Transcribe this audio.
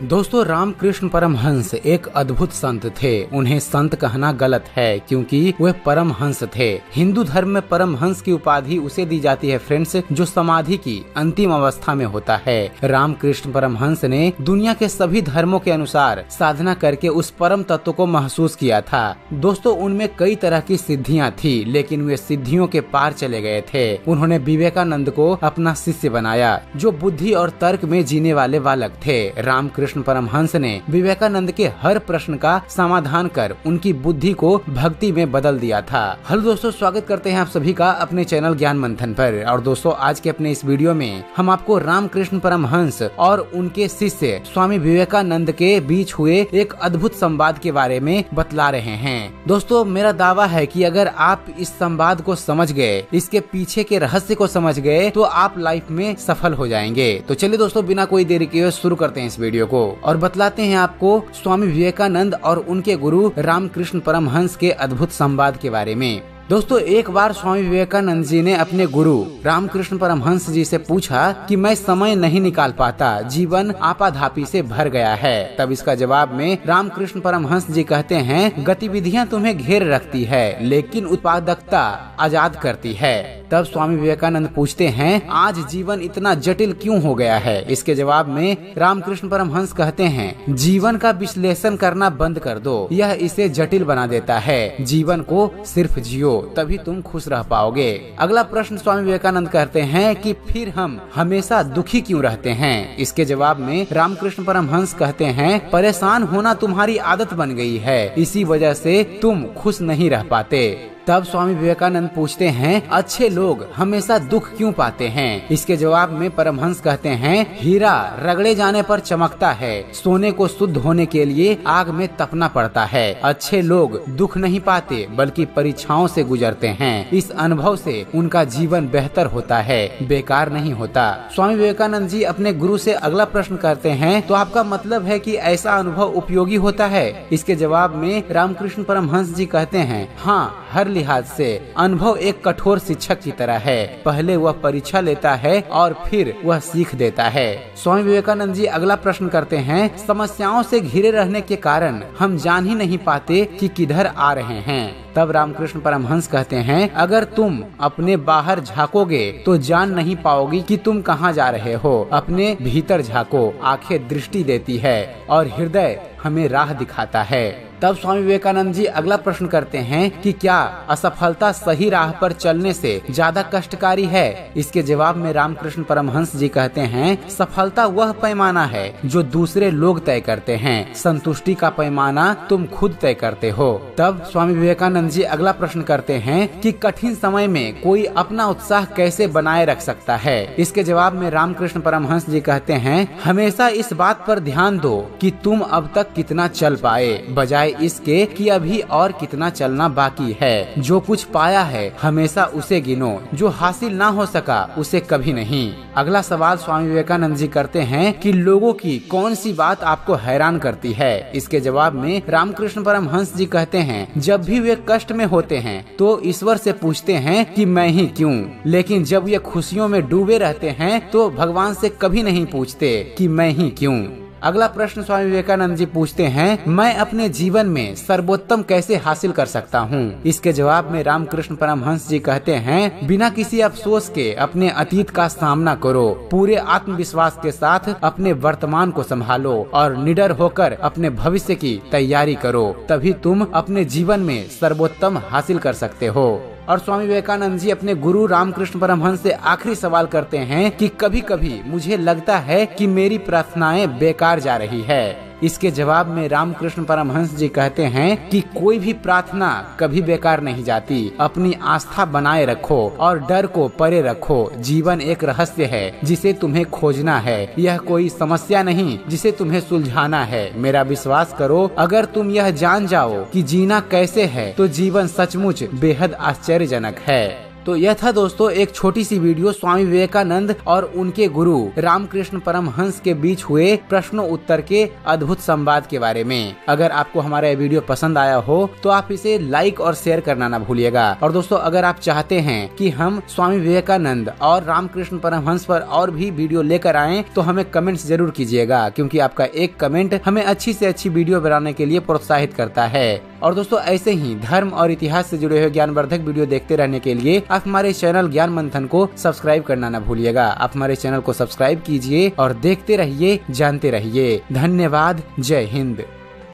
दोस्तों, रामकृष्ण परमहंस एक अद्भुत संत थे। उन्हें संत कहना गलत है क्योंकि वे परमहंस थे। हिंदू धर्म में परमहंस की उपाधि उसे दी जाती है फ्रेंड्स, जो समाधि की अंतिम अवस्था में होता है। रामकृष्ण परमहंस ने दुनिया के सभी धर्मों के अनुसार साधना करके उस परम तत्व को महसूस किया था। दोस्तों, उनमें कई तरह की सिद्धियां थी, लेकिन वे सिद्धियों के पार चले गए थे। उन्होंने विवेकानंद को अपना शिष्य बनाया, जो बुद्धि और तर्क में जीने वाले बालक थे। रामकृष्ण परमहंस ने विवेकानंद के हर प्रश्न का समाधान कर उनकी बुद्धि को भक्ति में बदल दिया था। हेलो दोस्तों, स्वागत करते हैं आप सभी का अपने चैनल ज्ञान मंथन पर। और दोस्तों, आज के अपने इस वीडियो में हम आपको रामकृष्ण परमहंस और उनके शिष्य स्वामी विवेकानंद के बीच हुए एक अद्भुत संवाद के बारे में बतला रहे हैं। दोस्तों, मेरा दावा है कि अगर आप इस संवाद को समझ गए, इसके पीछे के रहस्य को समझ गए, तो आप लाइफ में सफल हो जाएंगे। तो चलिए दोस्तों, बिना कोई देरी किए शुरू करते हैं इस वीडियो को और बतलाते हैं आपको स्वामी विवेकानंद और उनके गुरु रामकृष्ण परमहंस के अद्भुत संवाद के बारे में। दोस्तों, एक बार स्वामी विवेकानंद जी ने अपने गुरु रामकृष्ण परमहंस जी से पूछा कि मैं समय नहीं निकाल पाता, जीवन आपाधापी से भर गया है। तब इसका जवाब में रामकृष्ण परमहंस जी कहते हैं, गतिविधियां तुम्हें घेर रखती है, लेकिन उत्पादकता आजाद करती है। तब स्वामी विवेकानंद पूछते हैं, आज जीवन इतना जटिल क्यों हो गया है? इसके जवाब में रामकृष्ण परमहंस कहते हैं, जीवन का विश्लेषण करना बंद कर दो, यह इसे जटिल बना देता है। जीवन को सिर्फ जियो, तभी तुम खुश रह पाओगे। अगला प्रश्न स्वामी विवेकानंद कहते हैं कि फिर हम हमेशा दुखी क्यों रहते हैं? इसके जवाब में रामकृष्ण परमहंस कहते हैं, परेशान होना तुम्हारी आदत बन गई है, इसी वजह से तुम खुश नहीं रह पाते। तब स्वामी विवेकानंद पूछते हैं, अच्छे लोग हमेशा दुख क्यों पाते हैं? इसके जवाब में परमहंस कहते हैं, हीरा रगड़े जाने पर चमकता है, सोने को शुद्ध होने के लिए आग में तपना पड़ता है। अच्छे लोग दुख नहीं पाते, बल्कि परीक्षाओं से गुजरते हैं। इस अनुभव से उनका जीवन बेहतर होता है, बेकार नहीं होता। स्वामी विवेकानंद जी अपने गुरु से अगला प्रश्न करते हैं, तो आपका मतलब है कि ऐसा अनुभव उपयोगी होता है? इसके जवाब में रामकृष्ण परमहंस जी कहते हैं, हाँ, हर लिहाज से अनुभव एक कठोर शिक्षक की तरह है। पहले वह परीक्षा लेता है और फिर वह सीख देता है। स्वामी विवेकानंद जी अगला प्रश्न करते हैं, समस्याओं से घिरे रहने के कारण हम जान ही नहीं पाते कि किधर आ रहे हैं। तब रामकृष्ण परमहंस कहते हैं, अगर तुम अपने बाहर झांकोगे तो जान नहीं पाओगी कि तुम कहाँ जा रहे हो। अपने भीतर झांको, आंखें दृष्टि देती है और हृदय हमें राह दिखाता है। तब स्वामी विवेकानंद जी अगला प्रश्न करते हैं कि क्या असफलता सही राह पर चलने से ज्यादा कष्टकारी है? इसके जवाब में रामकृष्ण परमहंस जी कहते हैं, सफलता वह पैमाना है जो दूसरे लोग तय करते हैं, संतुष्टि का पैमाना तुम खुद तय करते हो। तब स्वामी विवेकानंद जी अगला प्रश्न करते हैं कि कठिन समय में कोई अपना उत्साह कैसे बनाए रख सकता है? इसके जवाब में रामकृष्ण परमहंस जी कहते हैं, हमेशा इस बात पर ध्यान दो कि तुम अब तक कितना चल पाए, बजाय इसके कि अभी और कितना चलना बाकी है। जो कुछ पाया है हमेशा उसे गिनो, जो हासिल ना हो सका उसे कभी नहीं। अगला सवाल स्वामी विवेकानंद जी करते हैं कि लोगों की कौन सी बात आपको हैरान करती है? इसके जवाब में रामकृष्ण परमहंस जी कहते हैं, जब भी वे कष्ट में होते हैं तो ईश्वर से पूछते हैं कि मैं ही क्यों, लेकिन जब वे खुशियों में डूबे रहते हैं तो भगवान से कभी नहीं पूछते कि मैं ही क्यों। अगला प्रश्न स्वामी विवेकानंद जी पूछते हैं, मैं अपने जीवन में सर्वोत्तम कैसे हासिल कर सकता हूँ? इसके जवाब में रामकृष्ण परमहंस जी कहते हैं, बिना किसी अफसोस के अपने अतीत का सामना करो, पूरे आत्मविश्वास के साथ अपने वर्तमान को संभालो और निडर होकर अपने भविष्य की तैयारी करो, तभी तुम अपने जीवन में सर्वोत्तम हासिल कर सकते हो। और स्वामी विवेकानंद जी अपने गुरु रामकृष्ण परमहंस से आखिरी सवाल करते हैं कि कभी कभी मुझे लगता है कि मेरी प्रार्थनाएं बेकार जा रही है। इसके जवाब में रामकृष्ण परमहंस जी कहते हैं कि कोई भी प्रार्थना कभी बेकार नहीं जाती। अपनी आस्था बनाए रखो और डर को परे रखो। जीवन एक रहस्य है जिसे तुम्हें खोजना है, यह कोई समस्या नहीं जिसे तुम्हें सुलझाना है। मेरा विश्वास करो, अगर तुम यह जान जाओ कि जीना कैसे है तो जीवन सचमुच बेहद आश्चर्यजनक है। तो यह था दोस्तों एक छोटी सी वीडियो स्वामी विवेकानंद और उनके गुरु रामकृष्ण परमहंस के बीच हुए प्रश्नों उत्तर के अद्भुत संवाद के बारे में। अगर आपको हमारा यह वीडियो पसंद आया हो तो आप इसे लाइक और शेयर करना ना भूलिएगा। और दोस्तों अगर आप चाहते हैं कि हम स्वामी विवेकानंद और रामकृष्ण परमहंस पर और भी वीडियो लेकर आएं तो हमें कमेंट्स जरूर कीजिएगा, क्योंकि आपका एक कमेंट हमें अच्छी से अच्छी वीडियो बनाने के लिए प्रोत्साहित करता है। और दोस्तों ऐसे ही धर्म और इतिहास से जुड़े हुए ज्ञानवर्धक वीडियो देखते रहने के लिए आप हमारे चैनल ज्ञान मंथन को सब्सक्राइब करना ना भूलिएगा। आप हमारे चैनल को सब्सक्राइब कीजिए और देखते रहिए, जानते रहिए। धन्यवाद। जय हिंद।